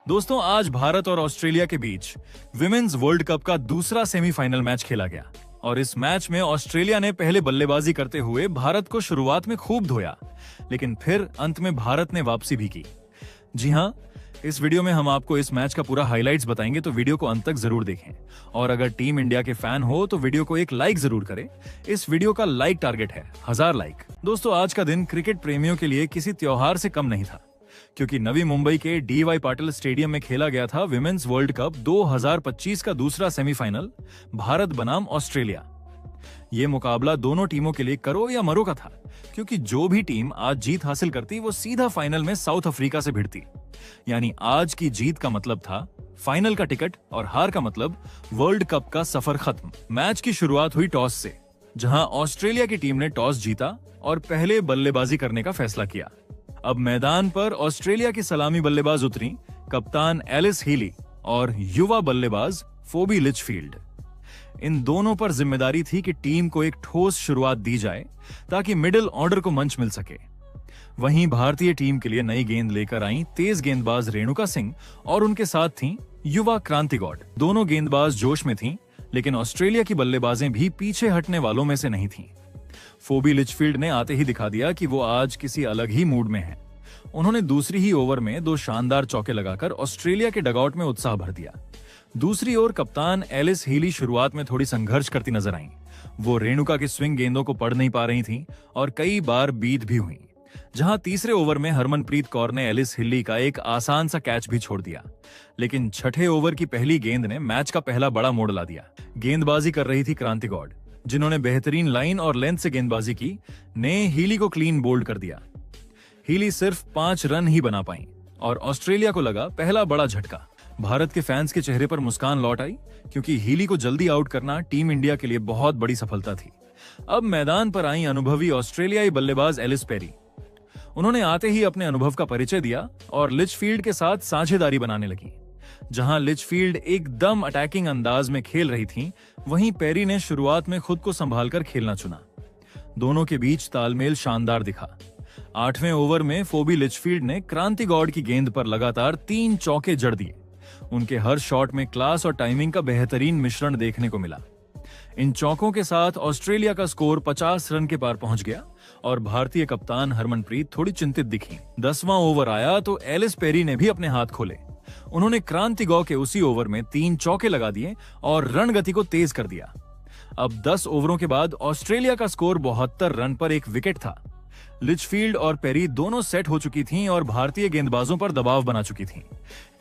दोस्तों, आज भारत और ऑस्ट्रेलिया के बीच विमेन्स वर्ल्ड कप का दूसरा सेमीफाइनल मैच खेला गया और इस मैच में ऑस्ट्रेलिया ने पहले बल्लेबाजी करते हुए भारत को शुरुआत में खूब धोया, लेकिन फिर अंत में भारत ने वापसी भी की। जी हां, इस वीडियो में हम आपको इस मैच का पूरा हाइलाइट्स बताएंगे, तो वीडियो को अंत तक जरूर देखें। और अगर टीम इंडिया के फैन हो तो वीडियो को एक लाइक जरूर करें। इस वीडियो का लाइक टारगेट है 1000 लाइक। दोस्तों, आज का दिन क्रिकेट प्रेमियों के लिए किसी त्योहार से कम नहीं था, क्योंकि नवी मुंबई के DY पाटिल स्टेडियम में खेला गया था विमेन्स वर्ल्ड कप 2025 का दूसरा सेमीफाइनल भारत बनाम ऑस्ट्रेलिया। ये मुकाबला दोनों टीमों के लिए करो या मरो का था, क्योंकि जो भी टीम आज जीत हासिल करती वो सीधा फाइनल में साउथ अफ्रीका से भिड़ती। यानी आज की जीत का मतलब था फाइनल का टिकट और हार का मतलब वर्ल्ड कप का सफर खत्म। मैच की शुरुआत हुई टॉस से, जहां ऑस्ट्रेलिया की टीम ने टॉस जीता और पहले बल्लेबाजी करने का फैसला किया। अब मैदान पर ऑस्ट्रेलिया की सलामी बल्लेबाज उतरी कप्तान एलिस हीली और युवा बल्लेबाज फोबी लिचफील्ड। इन दोनों पर जिम्मेदारी थी कि टीम को एक ठोस शुरुआत दी जाए ताकि मिडिल ऑर्डर को मंच मिल सके। वहीं भारतीय टीम के लिए नई गेंद लेकर आई तेज गेंदबाज रेणुका सिंह और उनके साथ थीं युवा क्रांति गौड़। दोनों गेंदबाज जोश में थीं, लेकिन ऑस्ट्रेलिया की बल्लेबाजें भी पीछे हटने वालों में से नहीं थीं। फोबी लिचफील्ड ने आते ही दिखा दिया कि वो आज किसी अलग ही मूड में हैं। उन्होंने दूसरी ही ओवर में 2 शानदार चौके लगाकर ऑस्ट्रेलिया के डगआउट में उत्साह भर दिया। दूसरी ओर कप्तान एलिस हीली शुरुआत में थोड़ी संघर्ष करती नजर आईं। वो रेणुका की स्विंग गेंदों को पढ़ नहीं पा रही थीं और कई बार बीट भी हुई। जहां तीसरे ओवर में हरमनप्रीत कौर ने एलिस हीली का एक आसान सा कैच भी छोड़ दिया, लेकिन छठे ओवर की पहली गेंद ने मैच का पहला बड़ा मोड़ ला दिया। गेंदबाजी कर रही थी क्रांति गौड़, जिन्होंने बेहतरीन लाइन और लेंथ से गेंदबाजी की, ने हीली को क्लीन बोल्ड कर दिया। हीली सिर्फ 5 रन ही बना पाई और ऑस्ट्रेलिया को लगा पहला बड़ा झटका। भारत के फैंस के चेहरे पर मुस्कान लौट आई, क्योंकि हीली को जल्दी आउट करना टीम इंडिया के लिए बहुत बड़ी सफलता थी। अब मैदान पर आई अनुभवी ऑस्ट्रेलियाई बल्लेबाज एलिस पेरी। उन्होंने आते ही अपने अनुभव का परिचय दिया और लिचफील्ड के साथ साझेदारी बनाने लगी। जहां लिचफील्ड एकदम अटैकिंग अंदाज में खेल रही थीं, वहीं पेरी ने शुरुआत में खुद को संभालकर खेलना चुना। दोनों के बीच तालमेल शानदार दिखा। 8वें ओवर में फोबी लिचफील्ड ने क्रांति गौड़ की गेंद पर लगातार 3 चौके जड़ दिए। उनके हर शॉट में क्लास और टाइमिंग का बेहतरीन मिश्रण देखने को मिला। इन चौकों के साथ ऑस्ट्रेलिया का स्कोर 50 रन के पार पहुंच गया और भारतीय कप्तान हरमनप्रीत थोड़ी चिंतित दिखी। 10वां ओवर आया तो एलिस पेरी ने भी अपने हाथ खोले। उन्होंने क्रांति गौ के उसी ओवर में 3 चौके लगा दिए और रन गति को तेज कर दिया। अब 10 ओवरों के बाद ऑस्ट्रेलिया का स्कोर 72 रन पर 1 विकेट था। लिचफील्ड और पेरी दोनों सेट हो चुकी थीं और भारतीय गेंदबाजों पर दबाव बना चुकी थीं।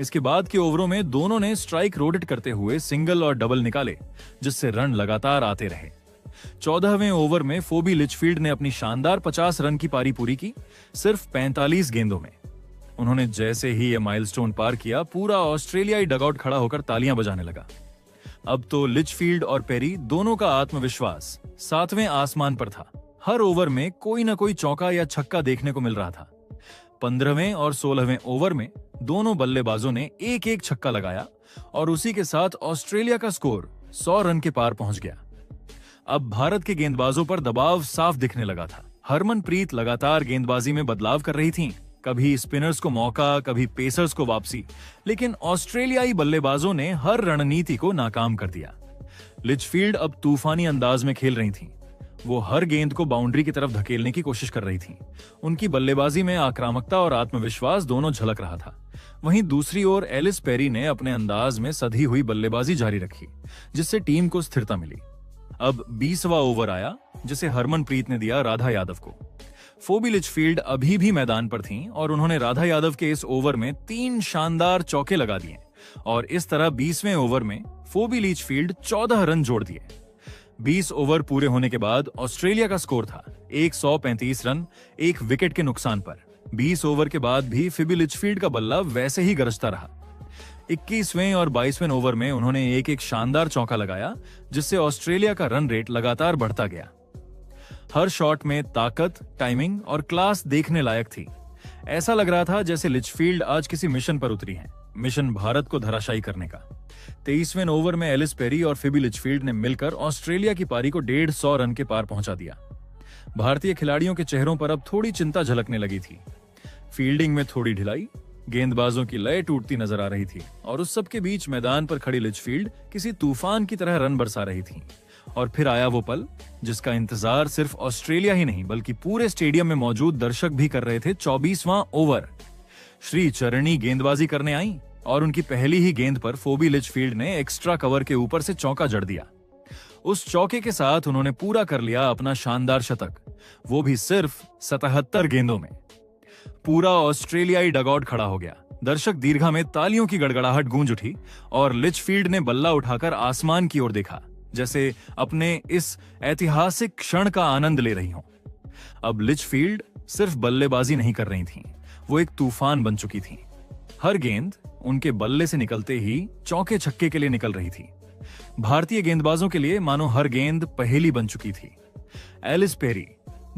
इसके बाद के ओवरों में दोनों ने स्ट्राइक रोटेट करते हुए सिंगल और डबल निकाले, जिससे रन लगातार आते रहे। 14वें ओवर में फोबी लिचफील्ड ने अपनी शानदार 50 रन की पारी पूरी की, सिर्फ 45 गेंदों में। उन्होंने जैसे ही यह माइलस्टोन पार किया, पूरा ऑस्ट्रेलियाई डगआउट खड़ा होकर तालियां बजाने लगा। अब तो लिचफील्ड और पेरी दोनों का आत्मविश्वास 7वें आसमान पर था। हर ओवर में कोई ना कोई चौका या छक्का देखने को मिल रहा था। 15वें और 16वें ओवर में दोनों बल्लेबाजों ने एक छक्का लगाया और उसी के साथ ऑस्ट्रेलिया का स्कोर 100 रन के पार पहुंच गया। अब भारत के गेंदबाजों पर दबाव साफ दिखने लगा था। हरमनप्रीत लगातार गेंदबाजी में बदलाव कर रही थीं, कभी स्पिनर्स को मौका, कभी पेसर्स को वापसी, लेकिन ऑस्ट्रेलियाई बल्लेबाजों ने हर रणनीति को नाकाम कर दिया। लिचफील्ड अब तूफानी अंदाज में खेल रही थीं। वो हर गेंद को बाउंड्री की तरफ धकेलने की कोशिश कर रही थीं। उनकी बल्लेबाजी में आक्रामकता और आत्मविश्वास दोनों झलक रहा था। वहीं दूसरी ओर एलिस पेरी ने अपने अंदाज में सधी हुई बल्लेबाजी जारी रखी, जिससे टीम को स्थिरता मिली। अब 20वां ओवर आया, जिसे हरमनप्रीत ने दिया राधा यादव को। फोबी लिचफील्ड अभी भी मैदान पर थीं और उन्होंने राधा यादव के इस ओवर में 3 शानदार चौके लगा दिए और इस तरह 20वें ओवर में फोबी लिचफील्ड 14 रन जोड़ दिए। 20 ओवर पूरे होने के बाद ऑस्ट्रेलिया का स्कोर था 135 रन, 1 विकेट के नुकसान पर। 20 ओवर के बाद भी फोबी लिचफील्ड का बल्ला वैसे ही गरजता रहा। 21वें और 22वें ओवर में उन्होंने एक शानदार चौका लगाया, जिससे ऑस्ट्रेलिया का रन रेट लगातार बढ़ता गया। हर शॉट में ताकत, टाइमिंग और क्लास देखने लायक थी। ऐसा लग रहा था जैसे लिचफील्ड आज किसी मिशन पर उतरी हैं, मिशन भारत को धराशायी करने का। 23वें ओवर में एलिस पेरी और फोबी लिचफील्ड ने मिलकर ऑस्ट्रेलिया की पारी को 150 रन के पार पहुंचा दिया। भारतीय खिलाड़ियों के चेहरों पर अब थोड़ी चिंता झलकने लगी थी। फील्डिंग में थोड़ी ढिलाई, गेंदबाजों की लय टूटती नजर आ रही थी और उस सब के बीच मैदान पर खड़ी लिचफील्ड किसी तूफान की तरह रन बरसा रही थी। और फिर आया वो पल जिसका इंतजार सिर्फ ऑस्ट्रेलिया ही नहीं बल्कि पूरे स्टेडियम में मौजूद दर्शक भी कर रहे थे। 24वां ओवर। श्री चरणी गेंदबाजी करने आई और उनकी पहली ही गेंद पर फोबी लिचफील्ड ने एक्स्ट्रा कवर के ऊपर से चौका जड़ दिया। उस चौके के साथ उन्होंने पूरा कर लिया अपना शानदार शतक, वो भी सिर्फ 77 गेंदों में। पूरा ऑस्ट्रेलियाई डगआउट खड़ा हो गया। दर्शक दीर्घा में तालियों की गड़गड़ाहट गूंज उठी और लिचफील्ड ने बल्ला उठाकर आसमान की ओर देखा, जैसे अपने इस ऐतिहासिक क्षण का आनंद ले रही हों। अब लिचफील्ड सिर्फ बल्लेबाजी नहीं कर रही थीं, वो एक तूफान बन चुकी थीं। हर गेंद उनके बल्ले से निकलते ही चौके छक्के के लिए निकल रही थी। भारतीय गेंदबाजों के लिए मानो हर गेंद पहेली बन चुकी थी। एलिस पेरी,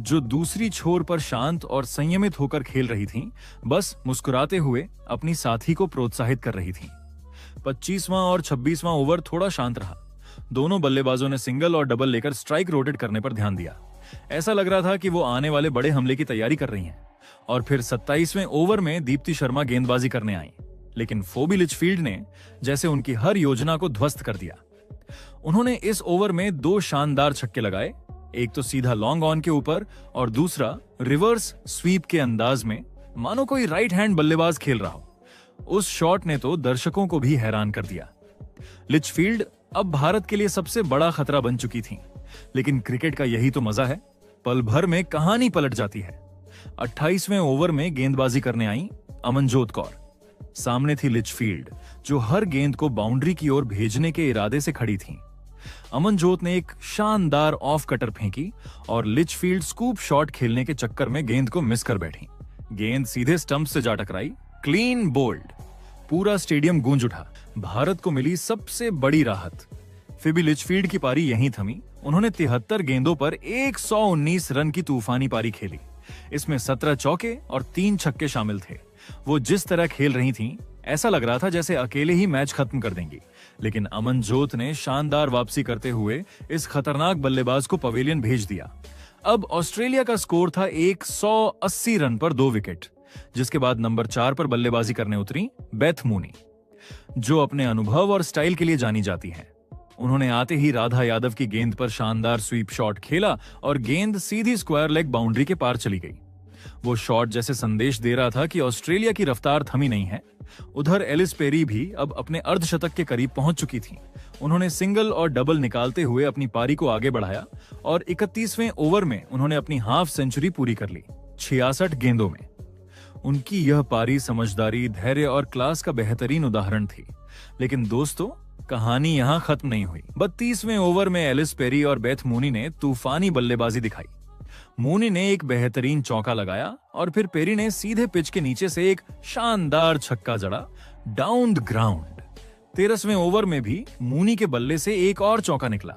जो दूसरी छोर पर शांत और संयमित होकर खेल रही थीं, बस मुस्कुराते हुए अपनी साथी को प्रोत्साहित कर रही थीं। 25वां और 26वां ओवर थोड़ा शांत रहा। दोनों बल्लेबाजों ने सिंगल और डबल लेकर स्ट्राइक रोटेट करने पर ध्यान दिया। ऐसा लग रहा था कि वो आने वाले बड़े हमले की तैयारी कर रही हैं। और फिर 27वें ओवर में दीप्ति शर्मा गेंदबाजी करने आई, लेकिन फोबी लिचफील्ड ने जैसे उनकी हर योजना को ध्वस्त कर दिया। उन्होंने इस ओवर में 2 शानदार छक्के लगाए, एक तो सीधा लॉन्ग ऑन के ऊपर और दूसरा रिवर्स स्वीप के अंदाज में, मानो कोई राइट हैंड बल्लेबाज खेल रहा हो। उस शॉट ने तो दर्शकों को भी हैरान कर दिया। लिचफील्ड अब भारत के लिए सबसे बड़ा खतरा बन चुकी थीं, लेकिन क्रिकेट का यही तो मजा है, पल भर में कहानी पलट जाती है। 28वें ओवर में गेंदबाजी करने आई अमनजोत कौर। सामने थी लिचफील्ड, जो हर गेंद को बाउंड्री की ओर भेजने के इरादे से खड़ी थीं। अमनजोत ने एक शानदार ऑफ कटर फेंकी और लिचफील्ड स्कूप शॉट खेलने के चक्कर में गेंद को मिस कर बैठी। गेंद सीधे स्टंप से जा टकराई। Clean bowled. पूरा स्टेडियम गूंज उठा। भारत को मिली सबसे बड़ी राहत। फिर लिचफील्ड की पारी यहीं थमी। उन्होंने 73 गेंदों पर 119 रन की तूफानी पारी खेली। इसमें 17 चौके और 3 छक्के शामिल थे। वो जिस तरह खेल रही थीं, ऐसा लग रहा था जैसे अकेले ही मैच खत्म कर देंगी। लेकिन अमनजोत ने शानदार वापसी करते हुए इस खतरनाक बल्लेबाज को पवेलियन भेज दिया। अब ऑस्ट्रेलिया का स्कोर था 180 रन पर 2 विकेट, जिसके बाद नंबर 4 पर बल्लेबाजी करने उतरी बेथ मूनी, जो अपने अनुभव और स्टाइल के लिए जानी जाती हैं। उन्होंने आते ही राधा यादव की गेंद पर शानदार स्वीप शॉट खेला और गेंद सीधी स्क्वायर लेग बाउंड्री के पार चली गई। वो शॉट जैसे संदेश दे रहा था कि ऑस्ट्रेलिया की रफ्तार थमी नहीं है। उधर एलिस पेरी भी अब अपने अर्धशतक के करीब पहुंच चुकी थी। उन्होंने सिंगल और डबल निकालते हुए अपनी पारी को आगे बढ़ाया और 31वें ओवर में उन्होंने अपनी हाफ सेंचुरी पूरी कर ली 66 गेंदों में। उनकी यह पारी समझदारी, धैर्य और क्लास का बेहतरीन उदाहरण थी। लेकिन दोस्तों, कहानी यहां खत्म नहीं हुई। 32वें ओवर में एलिस पेरी और बेथ मूनी ने तूफानी बल्लेबाजी दिखाई। मूनी ने एक बेहतरीन चौका लगाया और फिर पेरी ने सीधे पिच के नीचे से एक शानदार छक्का जड़ा डाउन द ग्राउंड। 13वें ओवर में भी मूनी के बल्ले से एक और चौका निकला।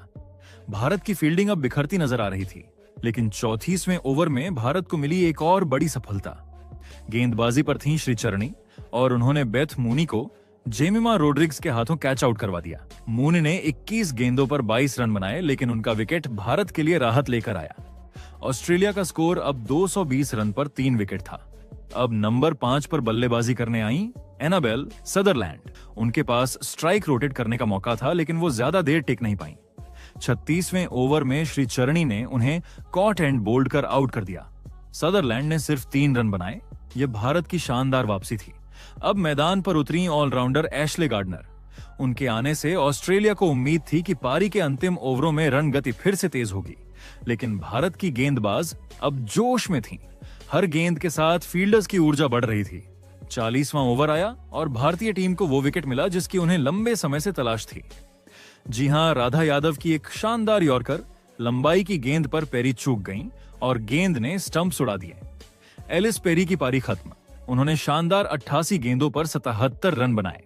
भारत की फील्डिंग अब बिखरती नजर आ रही थी, लेकिन 34वें ओवर में भारत को मिली एक और बड़ी सफलता। गेंदबाजी पर थी श्री चरणी और उन्होंने बेथ मूनी को जेमिमा रोड्रिग्स के हाथों कैच आउट करवा दिया। मूनी ने 21 गेंदों पर 22 रन बनाए, लेकिन उनका विकेट भारत के लिए राहत लेकर आया। ऑस्ट्रेलिया का स्कोर अब 220 रन पर 3 विकेट था। अब नंबर 5 पर बल्लेबाजी करने आई एनाबेल सदरलैंड। उनके पास स्ट्राइक रोटेट करने का मौका था, लेकिन वो ज्यादा देर टिक नहीं पाई। 36वें ओवर में श्री चरणी ने उन्हें कॉट एंड बोल्ड कर आउट कर दिया। सदरलैंड ने सिर्फ 3 रन बनाए। यह भारत की शानदार वापसी थी। अब मैदान पर उतरी ऑलराउंडर एशले गार्डनर। उनके आने से ऑस्ट्रेलिया को उम्मीद थी कि पारी के अंतिम ओवरों में रन गति फिर से तेज होगी, लेकिन भारत की गेंदबाज अब जोश में थीं। हर गेंद के साथ फील्डर्स की ऊर्जा बढ़ रही थी। 40वां ओवर आया और भारतीय टीम को वो विकेट मिला जिसकी उन्हें लंबे समय से तलाश थी। जी हां, राधा यादव की एक शानदार यॉर्कर लंबाई की गेंद पर पेरी चूक गई और गेंद ने स्टंप्स उड़ा दिए। एलिस पेरी की पारी खत्म। उन्होंने शानदार 88 गेंदों पर 77 रन बनाए।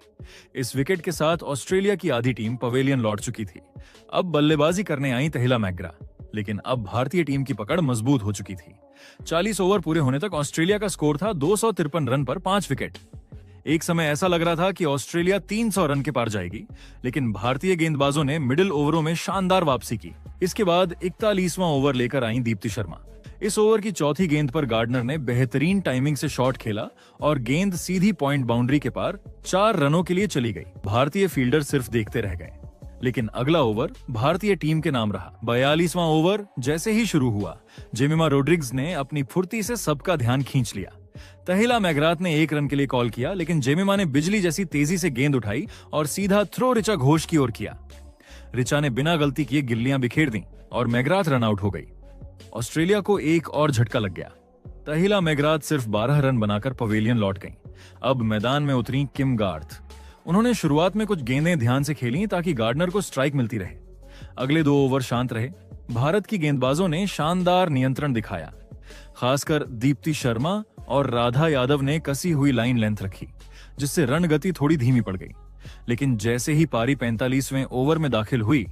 इस विकेट के साथ ऑस्ट्रेलिया की आधी टीम पवेलियन लौट चुकी थी। अब बल्लेबाजी करने आई तहिला मैग्रा, लेकिन अब भारतीय टीम की पकड़ मजबूत हो चुकी थी। 40 ओवर पूरे होने तक ऑस्ट्रेलिया का स्कोर था 253 रन पर 5 विकेट। एक समय ऐसा लग रहा था कि ऑस्ट्रेलिया 300 रन के पार जाएगी, लेकिन भारतीय गेंदबाजों ने मिडिल ओवरों में शानदार वापसी की। इसके बाद 41वां ओवर लेकर आई दीप्ति शर्मा। इस ओवर की चौथी गेंद पर गार्डनर ने बेहतरीन टाइमिंग से शॉट खेला और गेंद सीधी पॉइंट बाउंड्री के पार 4 रनों के लिए चली गई। भारतीय फील्डर सिर्फ देखते रह गए। लेकिन अगला ओवर भारतीय टीम के नाम रहा। 42वां ओवर जैसे ही शुरू हुआ, जेमिमा रोड्रिग्स ने अपनी फुर्ती से सबका ध्यान खींच लिया। तहिला मैग्राथ ने 1 रन के लिए कॉल किया, लेकिन जेमिमा ने बिजली जैसी तेजी से गेंद उठाई और सीधा थ्रो ऋचा घोष की ओर किया। ऋचा ने बिना गलती किए गिल्लियां बिखेर दी और मैग्राथ रन आउट हो गई। ऑस्ट्रेलिया को एक और झटका लग गया। तहिला मैग्राथ सिर्फ 12 रन बनाकर पवेलियन लौट गईं। अब मैदान में उतरी किम गार्थ। उन्होंने शुरुआत में कुछ गेंदें ध्यान से खेली ताकि गार्डनर को स्ट्राइक मिलती रहे। अगले 2 ओवर शांत रहे। भारत की गेंदबाजों ने शानदार नियंत्रण दिखाया। खासकर दीप्ति शर्मा और राधा यादव ने कसी हुई लाइन लेंथ रखी, जिससे रन गति थोड़ी धीमी पड़ गई। लेकिन जैसे ही पारी 45वें ओवर में दाखिल हुई,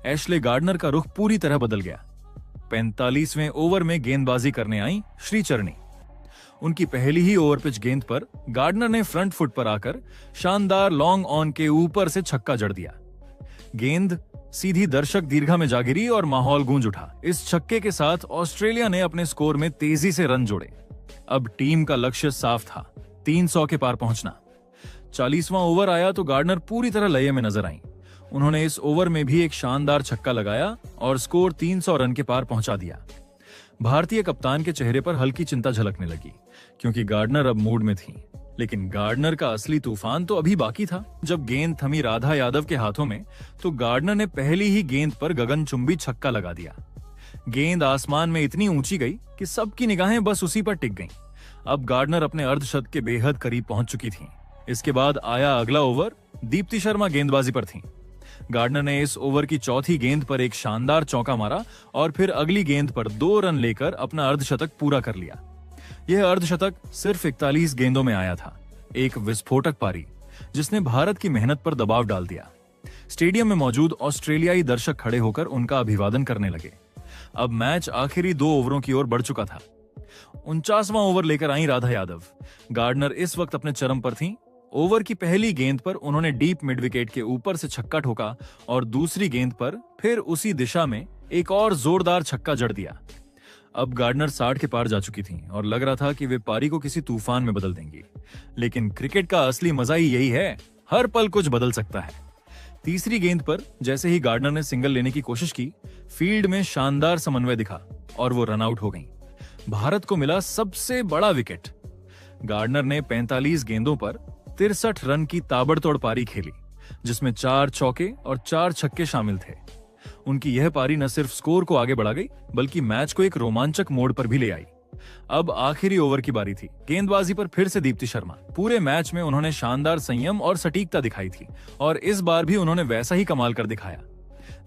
एशले गार्डनर का रुख पूरी तरह बदल गया। 45वें ओवर में गेंदबाजी करने आई श्रीचरणी। उनकी पहली ही ओवर पिच गेंद पर गार्डनर ने फ्रंट फुट पर आकर शानदार लॉन्ग ऑन के ऊपर से छक्का जड़ दिया। गेंद सीधी दर्शक दीर्घा में जा गिरी और माहौल गूंज उठा। इस छक्के के साथ ऑस्ट्रेलिया ने अपने स्कोर में तेजी से रन जोड़े। अब टीम का लक्ष्य साफ था, 300 के पार पहुंचना। 40वां ओवर आया तो गार्डनर पूरी तरह लय में नजर आई। उन्होंने इस ओवर में भी एक शानदार छक्का लगाया और स्कोर 300 रन के पार पहुंचा दिया। भारतीय कप्तान के चेहरे पर हल्की चिंता झलकने लगी, क्योंकि गार्डनर अब मूड में थी। लेकिन गार्डनर का असली तूफान तो अभी बाकी था। जब गेंद थमी राधा यादव के हाथों में, तो गार्डनर ने पहली ही गेंद पर गगनचुंबी छक्का लगा दिया। गेंद आसमान में इतनी ऊंची गई कि सबकी निगाहें बस उसी पर टिक गईं। अब गार्डनर अपने अर्धशतक के बेहद करीब पहुंच चुकी थीं। इसके बाद आया अगला ओवर। दीप्ति शर्मा गेंदबाजी पर थीं। गार्डनर ने इस ओवर की चौथी गेंद पर एक शानदार चौका मारा और फिर अगली गेंद पर 2 रन लेकर अपना अर्धशतक पूरा कर लिया। यह अर्धशतक सिर्फ 41 गेंदों में आया था, एक विस्फोटक पारी जिसने भारत की मेहनत पर दबाव डाल दिया। स्टेडियम में मौजूद ऑस्ट्रेलियाई दर्शक खड़े होकर उनका अभिवादन करने लगे। अब मैच आखिरी 2 ओवरों की ओर बढ़ चुका था। 49वां ओवर लेकर आई राधा यादव। गार्डनर इस वक्त अपने चरम पर थीं। ओवर की पहली गेंद पर उन्होंने डीप मिड विकेट के ऊपर से छक्का ठोका और दूसरी गेंद पर फिर उसी दिशा में एक और जोरदार छक्का जड़ दिया। अब गार्डनर 60 के पार जा चुकी थीं और लग रहा था कि वे पारी को किसी तूफान में बदल देंगी। लेकिन क्रिकेट का असली मजा ही यही है, हर पल कुछ बदल सकता है। तीसरी गेंद पर जैसे ही गार्डनर ने सिंगल लेने की कोशिश की, फील्ड में शानदार समन्वय दिखा और वो रन आउट हो गईं। भारत को मिला सबसे बड़ा विकेट। गार्डनर ने 45 गेंदों पर 63 रन की ताबड़तोड़ पारी खेली, जिसमें 4 चौके और 4 छक्के शामिल थे। उनकी यह पारी न सिर्फ स्कोर को आगे बढ़ा गई, बल्कि मैच को एक रोमांचक मोड़ पर भी ले आई। अब आखिरी ओवर की बारी थी। गेंदबाजी पर फिर से दीप्ति शर्मा। पूरे मैच में उन्होंने शानदार संयम और सटीकता दिखाई थी और इस बार भी उन्होंने वैसा ही कमाल कर दिखाया।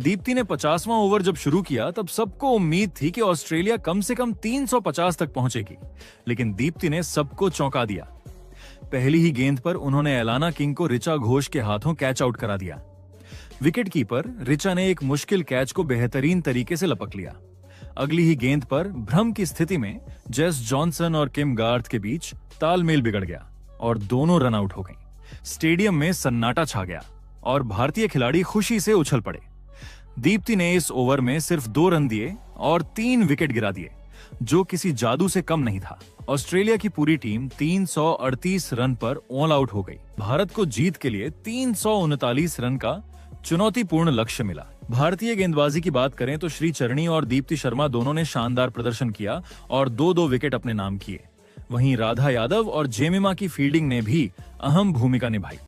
दीप्ति ने 50वां ओवर जब शुरू किया, तब सबको उम्मीद थी कि ऑस्ट्रेलिया कम से कम 350 तक पहुंचेगी, लेकिन दीप्ति ने सबको चौंका दिया। पहली ही गेंद पर उन्होंने एलाना किंग को ऋचा घोष के हाथों कैच आउट करा दिया। विकेट कीपर ऋचा ने एक मुश्किल कैच को बेहतरीन तरीके से लपक लिया। अगली ही गेंद पर भ्रम की स्थिति में जेस जॉनसन और किम गार्थ के बीच तालमेल बिगड़ गया और दोनों रन आउट हो गईं। स्टेडियम में सन्नाटा छा गया और भारतीय खिलाड़ी खुशी से उछल पड़े। दीप्ति ने इस ओवर में सिर्फ 2 रन दिए और 3 विकेट गिरा दिए, जो किसी जादू से कम नहीं था। ऑस्ट्रेलिया की पूरी टीम 338 रन पर ऑल आउट हो गई। भारत को जीत के लिए 339 रन का चुनौतीपूर्ण लक्ष्य मिला। भारतीय गेंदबाजी की बात करें तो श्रीचरणी और दीप्ति शर्मा दोनों ने शानदार प्रदर्शन किया और 2-2 विकेट अपने नाम किए। वहीं राधा यादव और जेमिमा की फील्डिंग ने भी अहम भूमिका निभाई।